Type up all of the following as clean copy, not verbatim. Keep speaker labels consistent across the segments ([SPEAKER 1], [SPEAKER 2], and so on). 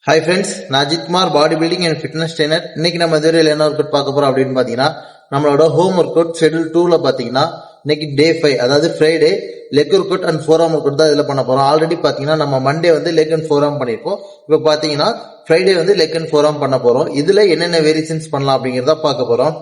[SPEAKER 1] Hi friends, நான் அஜித்குமார், பாடி building and fitness trainer. இன்னைக்கு நம்ம இந்த வீடியோவில் என்ன ஒர்க் அவுட் பார்க்க போறோம் அப்படின்னு பார்த்தீங்கன்னா, நம்மளோட ஹோம் ஒர்க் அவுட் ஷெட்யூல் 2ல பார்த்தீங்கன்னா இன்னைக்கு டே 5, அதாவது Friday leg work out and four arm work out தான் இதில் பண்ண போறோம். ஆல்ரெடி பார்த்தீங்கன்னா நம்ம மண்டே வந்து லெக் அண்ட் ஃபோர் ஆர்ம் பண்ணியிருப்போம். இப்போ பார்த்தீங்கன்னா ஃப்ரைடே வந்து லெக் அண்ட் ஃபோர் ஆர்ம் பண்ண போறோம். இதுல என்னென்ன வேரியேஷன்ஸ் பண்ணலாம் அப்படிங்கிறத பார்க்க போறோம்.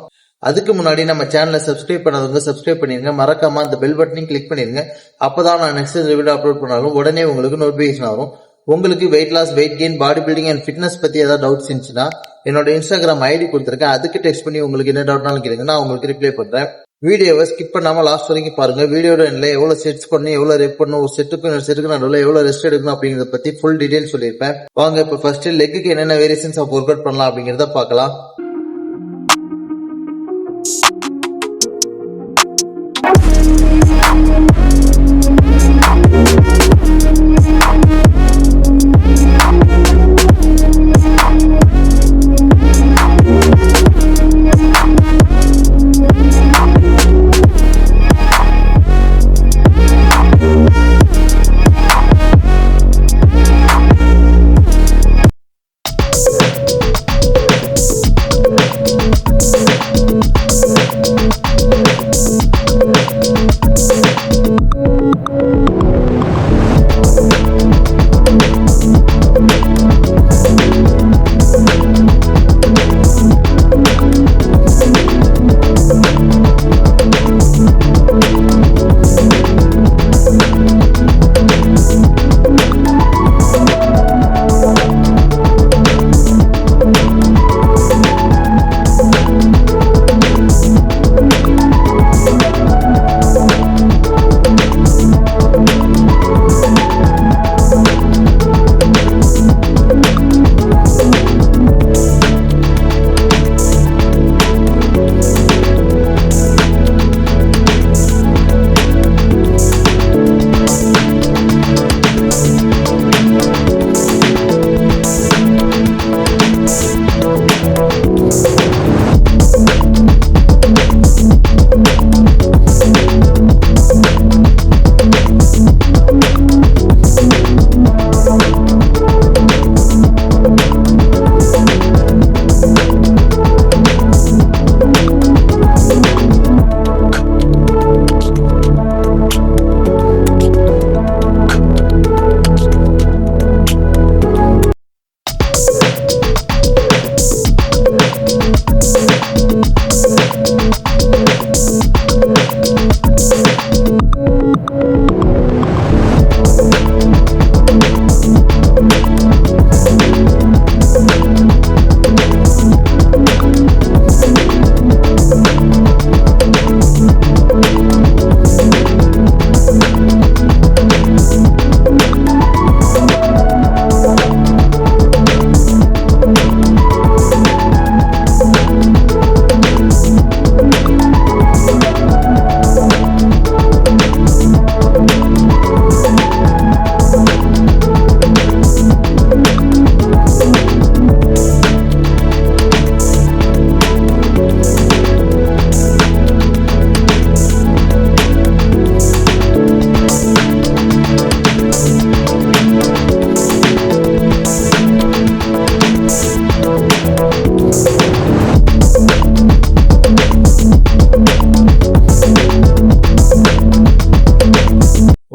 [SPEAKER 1] அதுக்கு முன்னாடி நம்ம சேனலை சப்ஸ்கிரைப் பண்ணாதவங்க சப்ஸ்கிரைப் பண்ணிருங்க. மறக்காம அந்த பெல் பட்டனையும் கிளிக் பண்ணிருங்க. அப்பதான் நான் நெக்ஸ்ட் வீடியோ அப்லோட் பண்ணாலும் உடனே உங்களுக்கு நோட்டிபிகேஷன் ஆகும். உங்களுக்கு weight loss, weight gain, body building and fitness பத்தி ஏதாவது டவுட்ஸ் இருந்துச்சுன்னா என்னோட இன்ஸ்டாகிராம் ஐடி கொடுத்துருக்கேன். அதுக்கு டெக்ஸ்ட் பண்ணி உங்களுக்கு என்ன டவுட்னாலும் கேளுங்க, நான் உங்களுக்கு ரிப்ளை பண்றேன். வீடியோவை ஸ்கிப் பண்ணாம லாஸ்ட் வரைக்கும் பாருங்க. வீடியோட எண்ணில் எவ்வளவு செட்ஸ் பண்ணணும், எவ்வளவு ரெப் பண்ணணும், ஒரு செட்டுக்கு நடுவில் எவ்வளவு ரெஸ்ட் எடுக்கணும் அப்படிங்கறத பத்தி ஃபுல் டீடைல் சொல்லியிருப்பேன். வாங்க இப்ப ஃபர்ஸ்ட் லெக்குக்கு என்னென்ன வேரியேஷன்ஸ் ஆஃப் ஒர்க் அவுட் பண்ணலாம் அப்படிங்கறத பார்க்கலாம்.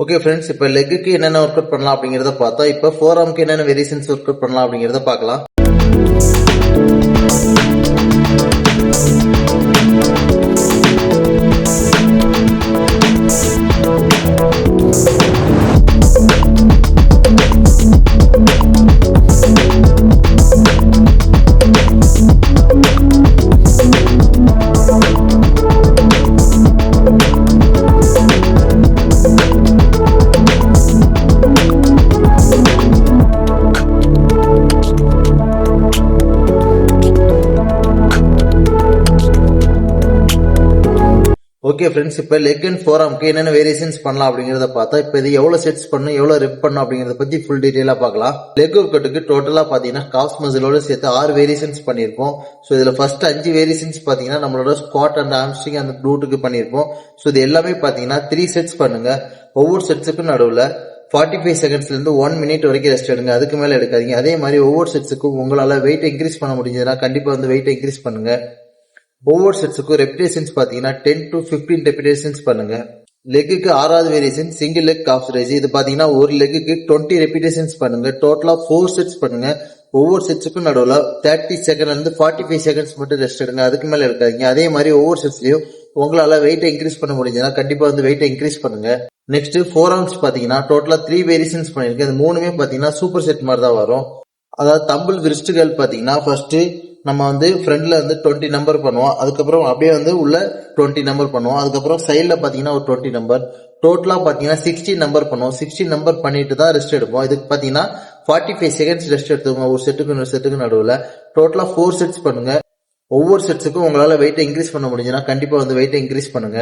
[SPEAKER 1] ஓகே ஃப்ரெண்ட்ஸ், இப்போ லெக்குக்கு என்னென்ன ஒர்க் அவுட் பண்ணலாம் அப்படிங்கிறத பார்த்தா, இப்போ ஃபோர் ஆர்முக்கு என்னென்ன வேரியேஷன்ஸ் ஒர்க் அவுட் பண்ணலாம் அப்படிங்கிறத பார்க்கலாம். ஓகே ஃப்ரெண்ட்ஸ், இப்போ லெக் அண்ட் ஃபோர் ஆர்முக்கு என்னென்ன வேரியேஷன்ஸ் பண்ணலாம் அப்படிங்கறத பார்த்தா, இப்போ இது எவ்வளவு செட்ஸ் பண்ணணும், எவ்வளவு ரெப் பண்ணணும் அப்படிங்கறத பத்தி ஃபுல் டீடைலா பார்க்கலாம். லெக் ஒர்க் அவுட்டுக்கு டோட்டலா பாத்தீங்கன்னா காஃப் மசிலோட சேர்த்து 6 வேரியேஷன்ஸ் பண்ணிருப்போம். ஸோ இதுல ஃபர்ஸ்ட் 5 வேரியேஷன்ஸ் பாத்தீங்கன்னா நம்மளோட ஸ்குவாட் அண்ட் ஹாம்ஸ்ட்ரிங் அந்த க்ளூட்டுக்கு பண்ணிருப்போம். ஸோ இது எல்லாமே பாத்தீங்கன்னா 3 செட்ஸ் பண்ணுங்க. ஒவ்வொரு செட்ஸுக்கும் நடுவுல 45 செகண்ட்ஸ்ல இருந்து 1 மினிட் வரைக்கும் ரெஸ்ட் எடுங்க. அதுக்கு மேல எடுக்காதீங்க. அதே மாதிரி ஒவ்வொரு செட்ஸுக்கும் உங்களால வெயிட் இன்க்ரீஸ் பண்ண முடிஞ்சதுன்னா கண்டிப்பா வந்து வெயிட் இன்க்ரீஸ் பண்ணுங்க. ஒவ்வொரு செட்ஸுக்கும் ரெபிடேஷன்ஸ் பாத்தீங்கன்னா 10 to 15 ரெபிடேஷன்ஸ் பண்ணுங்க. லெக்குக்கு 6வது variation single leg calf raise. இது பாத்தீங்கன்னா ஒரு லெக்குக்கு 20 ரெபிடேஷன்ஸ் பண்ணுங்க. டோட்டலா 4 செட்ஸ் பண்ணுங்க. ஒவ்வொரு செட்ஸுக்கும் நடுவுல 30 செகண்ட்ல இருந்து 45 செகண்ட்ஸ் மட்டும் ரெஸ்ட் எடுங்க. அதுக்கு மேல எடுக்காதீங்க. அதே மாதிரி ஒவ்வொரு செட்ஸ்லயும் உங்களால வெயிட் இன்க்ரீஸ் பண்ண முடிஞ்சதுன்னா கண்டிப்பா வந்து வெயிட் இன்க்ரீஸ் பண்ணுங்க. நெக்ஸ்ட் 4 ரவுண்ட்ஸ் பாத்தீங்கன்னா டோட்டலா 3 வேரியேஷன்ஸ் பண்ணிருக்கேன். இது மூணுமே பாத்தீங்கன்னா சூப்பர் செட் மாதிரி தான் வரும். அதாவது தம்பிள் விரிஸ்டுகள் பாத்தீங்கன்னா ஃபர்ஸ்ட் நம்ம வந்து ஃப்ரண்ட்ல வந்து 20 நம்பர் பண்ணுவோம். அதுக்கப்புறம் அப்படியே வந்து உள்ள 20 நம்பர் பண்ணுவோம். அதுக்கப்புறம் சைட்ல பாத்தீங்கன்னா ஒரு 20 நம்பர். டோட்டலா பாத்தீங்கன்னா 60 நம்பர் பண்ணுவோம். 60 நம்பர் பண்ணிட்டு தான் ரெஸ்ட் எடுப்போம். இதுக்கு பாத்தீங்கன்னா 45 செகண்ட்ஸ் ரெஸ்ட் எடுத்துக்கோங்க ஒரு செட்டுக்கு இன்னொரு செட்டுக்கு நடுவுல. டோட்டலா 4 செட்ஸ் பண்ணுங்க. ஒவ்வொரு செட்ஸுக்கும் உங்களால வெயிட் இன்க்ரீஸ் பண்ண முடிஞ்சுன்னா கண்டிப்பா வந்து வெயிட் இன்க்ரீஸ் பண்ணுங்க.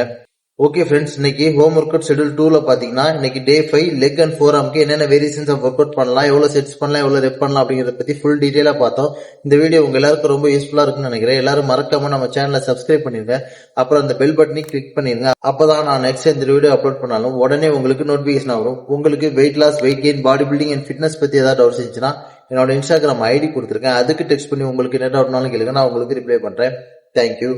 [SPEAKER 1] ஓகே ஃப்ரெண்ட்ஸ், இன்னைக்கு ஹோம் ஒர்க் அவுட் ஷெட்யூல் 2ல பாத்தீங்கன்னா இன்னைக்கு டே 5 லெக் அண்ட் ஃபோர் ஆர்ம்க்கு என்னென்ன வேரியேஷன்ஸ் ஆஃப் ஒர்க் அவுட் பண்ணலாம், எவ்வளவு செட்ஸ் பண்ணலாம், எவ்வளவு ரெப் பண்ணலாம் அப்படிங்கறத பத்தி ஃபுல் டீடைலா பார்த்தோம். இந்த வீடியோ உங்க எல்லாருக்கும் ரொம்ப யூஸ்ஃபுல்லா இருக்குன்னு நினைக்கிறேன். எல்லாரும் மறக்காம நம்ம சேனலை சப்ஸ்கிரைப் பண்ணிருங்க. அப்புறம் அந்த பெல் பட்டனையும் கிளிக் பண்ணிருங்க. அப்பதான் நான் நெக்ஸ்ட் இந்த வீடியோ அப்லோட் பண்ணாலும் உடனே உங்களுக்கு நோட்டிபிகேஷன் வரும். உங்களுக்கு weight loss, weight gain, body building and fitness பத்தி ஏதாவது டவுட்ஸ் இருந்துச்சுன்னா என்னோட இன்ஸ்டாகிராம் ஐடி கொடுத்துருக்கேன். அதுக்கு டெக்ஸ்ட் பண்ணி உங்களுக்கு என்ன டவுட்னாலும் கேளுங்க, நான் உங்களுக்கு ரிப்ளை பண்றேன். தேங்க்யூ.